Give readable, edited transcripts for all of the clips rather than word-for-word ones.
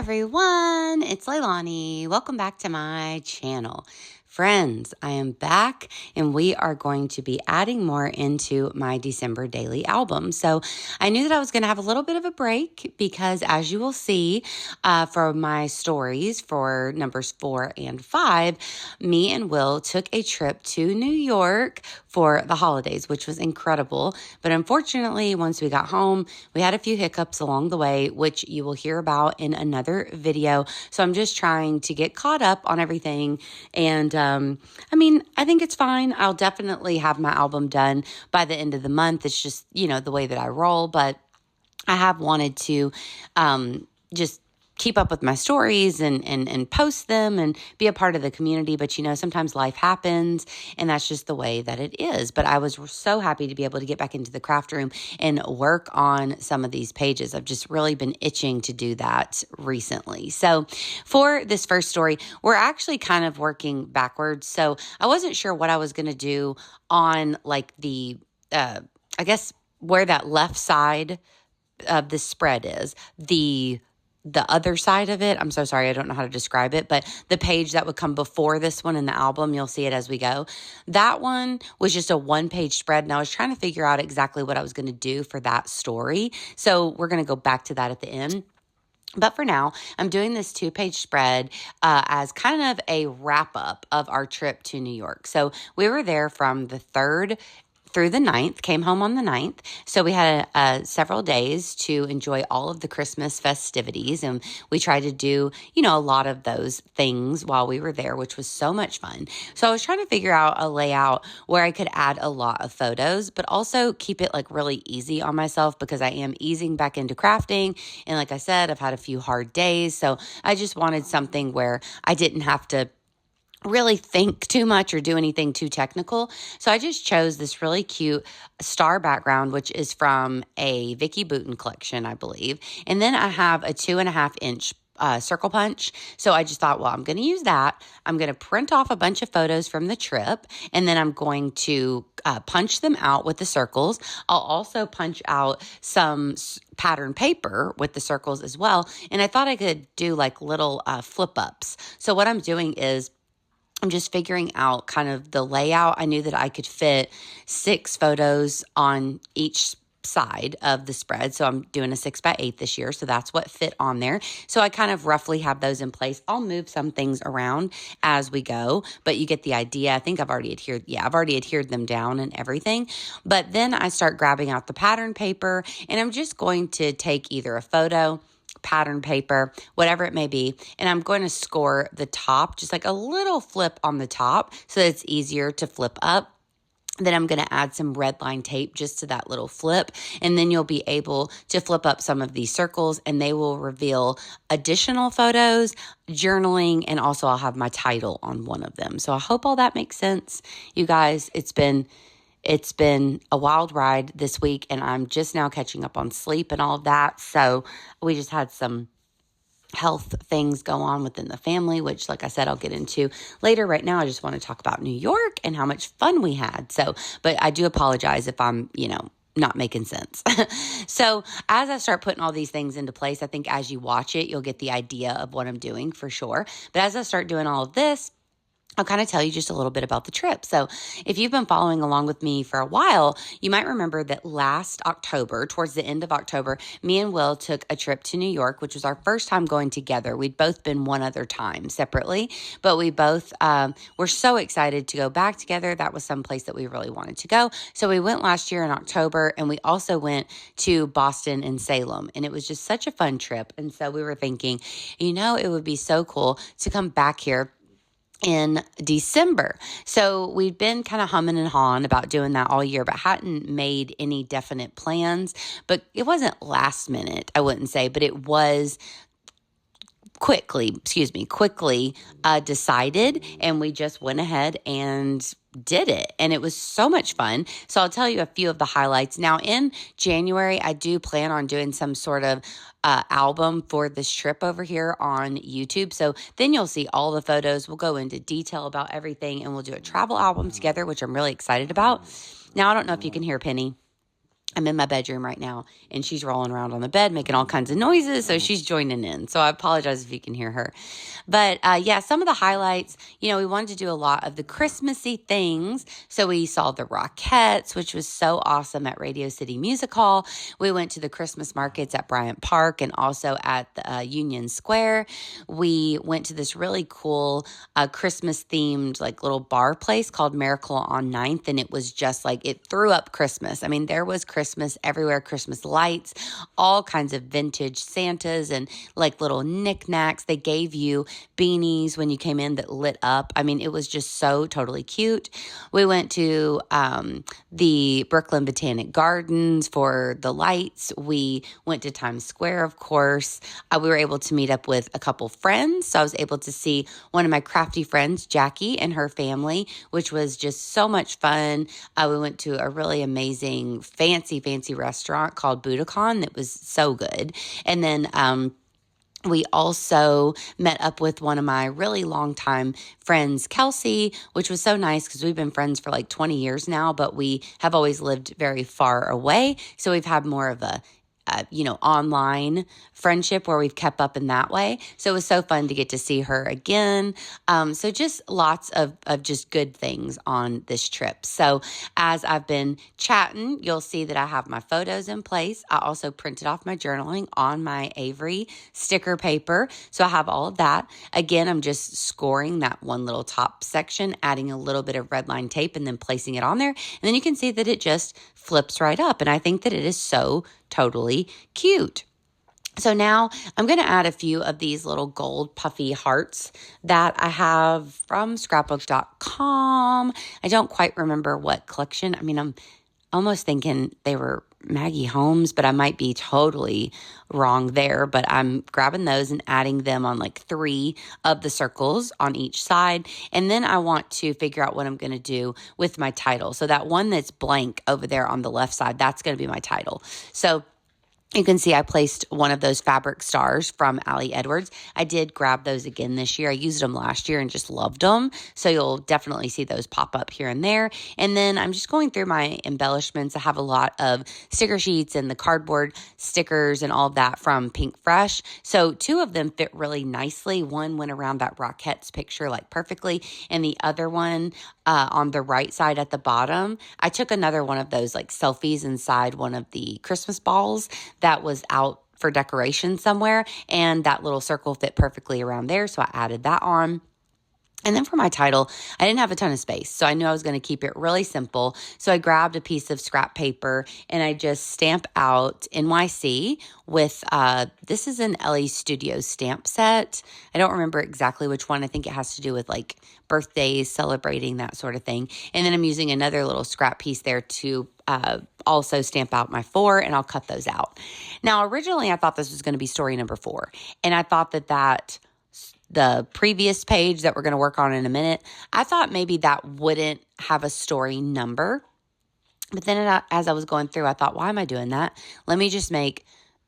everyone, it's Leilani. Welcome back to my channel. Friends, I am back and we are going to be adding more into my December daily album. So I knew that I was going to have a little bit of a break because, as you will see for my stories for numbers 4 and 5, me and Will took a trip to New York for the holidays, which was incredible. But unfortunately, once we got home, we had a few hiccups along the way, which you will hear about in another video. So I'm just trying to get caught up on everything. And I think it's fine. I'll definitely have my album done by the end of the month. It's just, the way that I roll. But I have wanted to just keep up with my stories and post them and be a part of the community. But, sometimes life happens and that's just the way that it is. But I was so happy to be able to get back into the craft room and work on some of these pages. I've just really been itching to do that recently. So for this first story, we're actually kind of working backwards. So I wasn't sure what I was going to do on like I guess where that left side of the spread is, the other side of it. I'm so sorry. I don't know how to describe it, but the page that would come before this one in the album, you'll see it as we go. That one was just a 1-page spread. And I was trying to figure out exactly what I was going to do for that story. So we're going to go back to that at the end. But for now, I'm doing this 2-page spread as kind of a wrap up of our trip to New York. So we were there from the 3rd through the 9th, came home on the 9th. So we had several days to enjoy all of the Christmas festivities. And we tried to do, a lot of those things while we were there, which was so much fun. So I was trying to figure out a layout where I could add a lot of photos, but also keep it like really easy on myself because I am easing back into crafting. And like I said, I've had a few hard days. So I just wanted something where I didn't have to really think too much or do anything too technical. So I just chose this really cute star background, which is from a Vicki Boutin collection, I believe. And then I have a 2.5-inch circle punch. So I just thought, well, I'm going to use that. I'm going to print off a bunch of photos from the trip, and then I'm going to punch them out with the circles. I'll also punch out some pattern paper with the circles as well. And I thought I could do like little flip ups. So what I'm doing is I'm just figuring out kind of the layout. I knew that I could fit 6 photos on each side of the spread. So I'm doing a 6x8 this year. So that's what fit on there. So I kind of roughly have those in place. I'll move some things around as we go, but you get the idea. I think I've already adhered them down and everything. But then I start grabbing out the pattern paper, and I'm just going to take either a photo, pattern paper, whatever it may be. And I'm going to score the top, just like a little flip on the top so that it's easier to flip up. Then I'm going to add some red line tape just to that little flip. And then you'll be able to flip up some of these circles and they will reveal additional photos, journaling, and also I'll have my title on one of them. So I hope all that makes sense. You guys, it's been a wild ride this week, and I'm just now catching up on sleep and all of that. So we just had some health things go on within the family, which, like I said, I'll get into later. Right now, I just want to talk about New York and how much fun we had. So, but I do apologize if I'm, not making sense. So as I start putting all these things into place, I think as you watch it, you'll get the idea of what I'm doing for sure. But as I start doing all of this, I'll kind of tell you just a little bit about the trip. So if you've been following along with me for a while, you might remember that last October, towards the end of October, me and Will took a trip to New York, which was our first time going together. We'd both been one other time separately, but we both were so excited to go back together. That was some place that we really wanted to go. So we went last year in October, and we also went to Boston and Salem, and it was just such a fun trip. And so we were thinking, it would be so cool to come back here in December. So we'd been kind of humming and hawing about doing that all year, but hadn't made any definite plans. But it wasn't last minute, I wouldn't say, but it was quickly decided, and we just went ahead and did it, and it was so much fun. So I'll tell you a few of the highlights. Now in January, I do plan on doing some sort of album for this trip over here on YouTube. So then you'll see all the photos. We'll go into detail about everything, and we'll do a travel album together, which I'm really excited about. Now, I don't know if you can hear Penny. I'm in my bedroom right now, and she's rolling around on the bed making all kinds of noises, so she's joining in. So I apologize if you can hear her. But yeah, some of the highlights, we wanted to do a lot of the Christmassy things. So we saw the Rockettes, which was so awesome at Radio City Music Hall. We went to the Christmas markets at Bryant Park and also at the, Union Square. We went to this really cool Christmas themed like little bar place called Miracle on 9th, and it was just like it threw up Christmas. I mean, there was Christmas everywhere, Christmas lights, all kinds of vintage Santas and like little knickknacks. They gave you beanies when you came in that lit up. I mean, it was just so totally cute. We went to the Brooklyn Botanic Gardens for the lights. We went to Times Square, of course. We were able to meet up with a couple friends. So I was able to see one of my crafty friends, Jackie, and her family, which was just so much fun. We went to a really amazing, fancy restaurant called Buddakan that was so good. And then we also met up with one of my really longtime friends, Kelsey, which was so nice because we've been friends for like 20 years now, but we have always lived very far away. So we've had more of a online friendship where we've kept up in that way. So it was so fun to get to see her again. So just lots of just good things on this trip. So as I've been chatting, you'll see that I have my photos in place. I also printed off my journaling on my Avery sticker paper. So I have all of that. Again, I'm just scoring that one little top section, adding a little bit of red line tape and then placing it on there. And then you can see that it just flips right up. And I think that it is so totally cute. So now I'm going to add a few of these little gold puffy hearts that I have from scrapbook.com. I don't quite remember what collection. I mean, I'm almost thinking they were Maggie Holmes, but I might be totally wrong there. But I'm grabbing those and adding them on like 3 of the circles on each side. And then I want to figure out what I'm going to do with my title. So that one that's blank over there on the left side, that's going to be my title. So you can see I placed one of those fabric stars from Ali Edwards. I did grab those again this year. I used them last year and just loved them. So you'll definitely see those pop up here and there. And then I'm just going through my embellishments. I have a lot of sticker sheets and the cardboard stickers and all of that from Pink Fresh. So 2 of them fit really nicely. One went around that Rockettes picture like perfectly. And the other one on the right side at the bottom, I took another one of those like selfies inside one of the Christmas balls that was out for decoration somewhere, and that little circle fit perfectly around there, so I added that on. And then for my title, I didn't have a ton of space, so I knew I was going to keep it really simple. So I grabbed a piece of scrap paper and I just stamp out NYC with, this is an LA Studios stamp set. I don't remember exactly which one. I think it has to do with like birthdays, celebrating, that sort of thing. And then I'm using another little scrap piece there to also stamp out my 4, and I'll cut those out. Now, originally I thought this was going to be story number 4, and I thought that the previous page that we're going to work on in a minute, I thought maybe that wouldn't have a story number. But then as I was going through, I thought, why am I doing that? Let me just make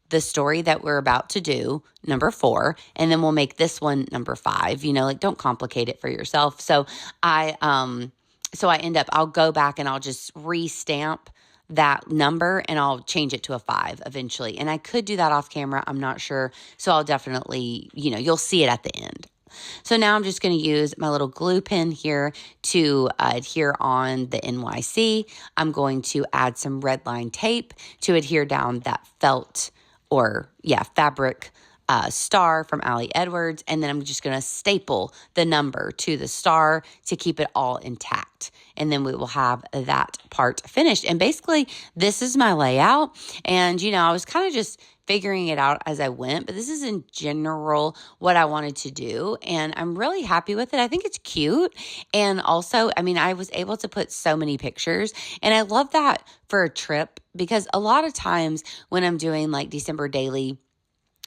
the story that we're about to do number 4, and then we'll make this one number 5. Like don't complicate it for yourself. So I'll go back and I'll just re-stamp that number and I'll change it to a 5 eventually. And I could do that off camera. I'm not sure. So I'll definitely, you'll see it at the end. So now I'm just going to use my little glue pen here to adhere on the NYC. I'm going to add some red line tape to adhere down that felt fabric star from Ali Edwards. And then I'm just going to staple the number to the star to keep it all intact. And then we will have that part finished. And basically, this is my layout. And, I was kind of just figuring it out as I went, but this is in general what I wanted to do. And I'm really happy with it. I think it's cute. And also, I was able to put so many pictures. And I love that for a trip, because a lot of times when I'm doing like December Daily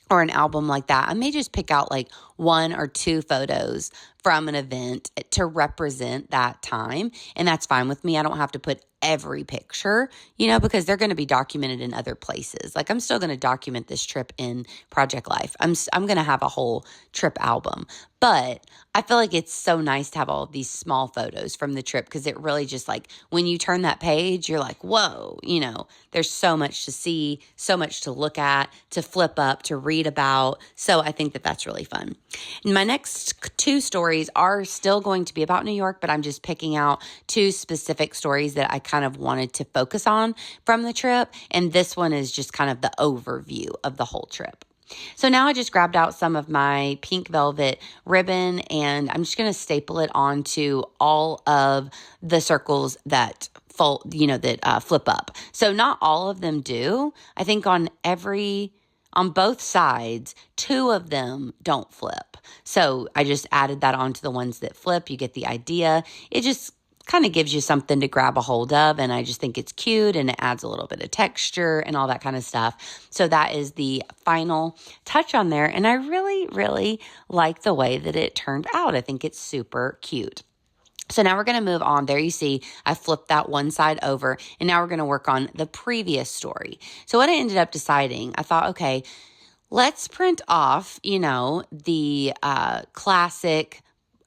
or an album like that, I may just pick out like 1 or 2 photos from an event to represent that time. And that's fine with me. I don't have to put every picture, because they're going to be documented in other places. Like I'm still going to document this trip in Project Life. I'm going to have a whole trip album, but I feel like it's so nice to have all of these small photos from the trip because it really just like when you turn that page, you're like, whoa, there's so much to see, so much to look at, to flip up, to read about. So I think that that's really fun. And my next two stories are still going to be about New York, but I'm just picking out two specific stories that I kind of wanted to focus on from the trip. And this one is just kind of the overview of the whole trip. So now I just grabbed out some of my pink velvet ribbon and I'm just going to staple it onto all of the circles that flip up. So not all of them do. I think on both sides, two of them don't flip. So I just added that onto the ones that flip. You get the idea. It just kind of gives you something to grab a hold of. And I just think it's cute and it adds a little bit of texture and all that kind of stuff. So that is the final touch on there. And I really, really like the way that it turned out. I think it's super cute. So now we're going to move on. There you see, I flipped that one side over and now we're going to work on the previous story. So what I ended up deciding, I thought, okay, let's print off, the classic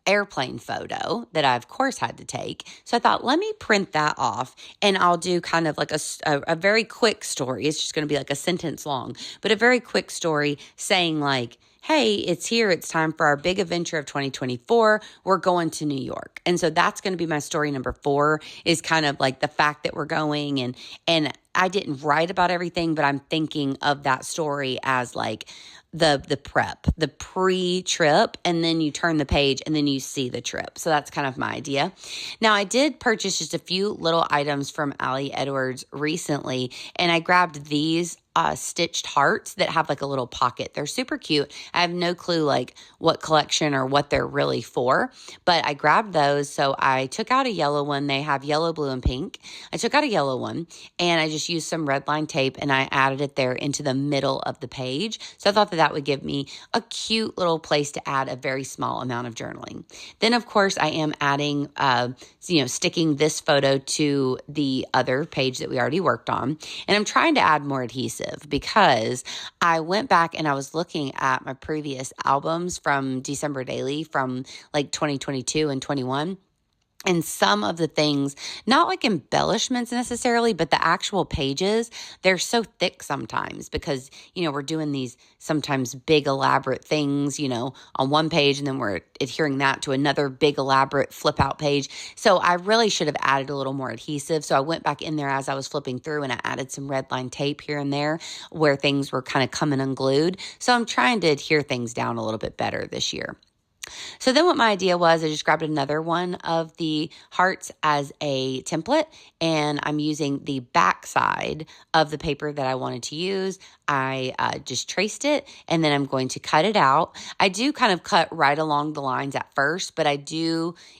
airplane photo that I, of course, had to take. So I thought, let me print that off and I'll do kind of like a very quick story. It's just going to be like a sentence long, but a very quick story saying like, hey, it's here. It's time for our big adventure of 2024. We're going to New York. And so that's going to be my story number 4 is kind of like the fact that we're going and I didn't write about everything, but I'm thinking of that story as like the prep, the pre-trip, and then you turn the page and then you see the trip. So that's kind of my idea. Now, I did purchase just a few little items from Ali Edwards recently, and I grabbed these stitched hearts that have like a little pocket. They're super cute. I have no clue like what collection or what they're really for, but I grabbed those. So I took out a yellow one. They have yellow, blue, and pink. I took out a yellow one and I just used some red line tape and I added it there into the middle of the page. So I thought that would give me a cute little place to add a very small amount of journaling. Then of course I am adding, sticking this photo to the other page that we already worked on. And I'm trying to add more adhesive because I went back and I was looking at my previous albums from December Daily from like 2022 and 21. And some of the things, not like embellishments necessarily, but the actual pages, they're so thick sometimes because, we're doing these sometimes big elaborate things, on one page and then we're adhering that to another big elaborate flip out page. So I really should have added a little more adhesive. So I went back in there as I was flipping through and I added some red line tape here and there where things were kind of coming unglued. So I'm trying to adhere things down a little bit better this year. So then what my idea was, I just grabbed another one of the hearts as a template and I'm using the back side of the paper that I wanted to use. I just traced it and then I'm going to cut it out. I do kind of cut right along the lines at first, but it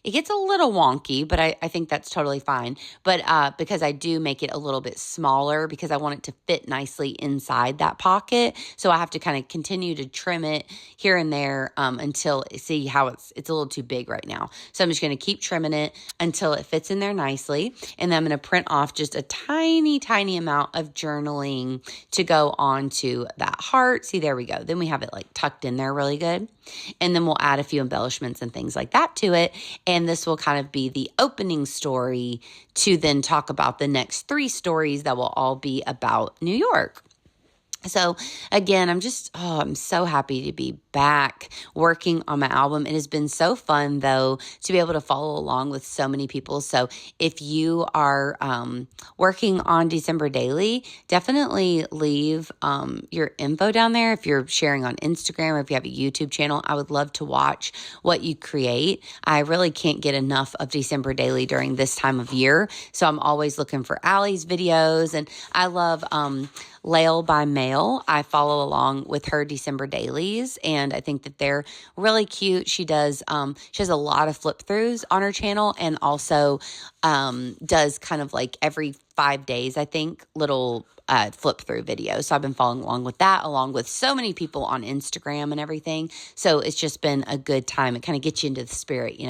gets a little wonky, but I think that's totally fine. But because I do make it a little bit smaller because I want it to fit nicely inside that pocket. So I have to kind of continue to trim it here and there until see how it's a little too big right now. So I'm just going to keep trimming it until it fits in there nicely. And then I'm going to print off just a tiny, tiny amount of journaling to go onto that heart. See, there we go. Then we have it like tucked in there really good. And then we'll add a few embellishments and things like that to it. And this will kind of be the opening story to then talk about the next 3 stories that will all be about New York. So again, I'm so happy to be back working on my album. It has been so fun though to be able to follow along with so many people. So if you are working on December Daily, definitely leave your info down there. If you're sharing on Instagram or if you have a YouTube channel, I would love to watch what you create. I really can't get enough of December Daily during this time of year. So I'm always looking for Allie's videos and I love Lael by Mail. I follow along with her December dailies and I think that they're really cute. She has a lot of flip throughs on her channel and also does kind of like every 5 days, I think, little flip through videos. So I've been following along with that, along with so many people on Instagram and everything. So it's just been a good time. It kind of gets you into the spirit,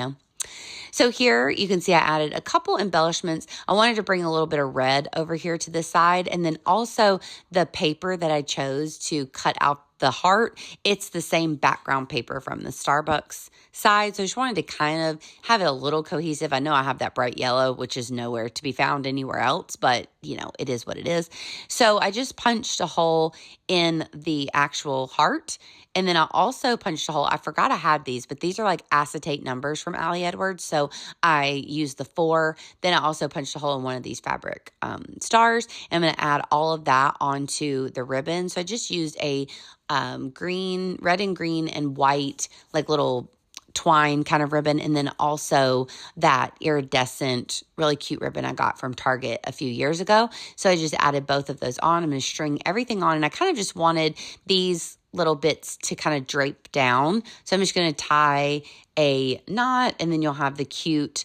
So here you can see I added a couple embellishments. I wanted to bring a little bit of red over here to this side, and then also the paper that I chose to cut out the heart, it's the same background paper from the Starbucks side. So I just wanted to kind of have it a little cohesive. I know I have that bright yellow, which is nowhere to be found anywhere else, but it is what it is. So I just punched a hole in the actual heart. And then I also punched a hole. I forgot I had these, but these are like acetate numbers from Ali Edwards. So I used the 4. Then I also punched a hole in one of these fabric stars. And I'm going to add all of that onto the ribbon. So I just used a red and green and white, like little twine kind of ribbon, and then also that iridescent, really cute ribbon I got from Target a few years ago. So I just added both of those on. I'm going to string everything on, and I kind of just wanted these little bits to kind of drape down. So I'm just going to tie a knot, and then you'll have the cute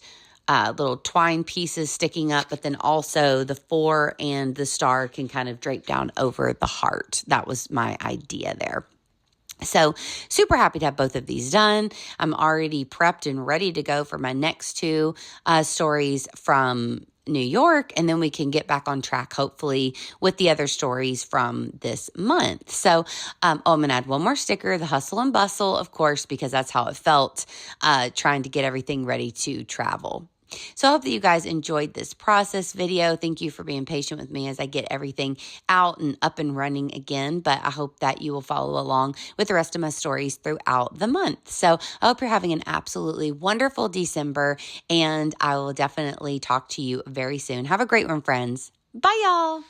little twine pieces sticking up, but then also the 4 and the star can kind of drape down over the heart. That was my idea there. So super happy to have both of these done. I'm already prepped and ready to go for my next 2 stories from New York, and then we can get back on track, hopefully, with the other stories from this month. So, I'm going to add one more sticker, the hustle and bustle, of course, because that's how it felt trying to get everything ready to travel. So I hope that you guys enjoyed this process video. Thank you for being patient with me as I get everything out and up and running again. But I hope that you will follow along with the rest of my stories throughout the month. So I hope you're having an absolutely wonderful December, and I will definitely talk to you very soon. Have a great one, friends. Bye, y'all.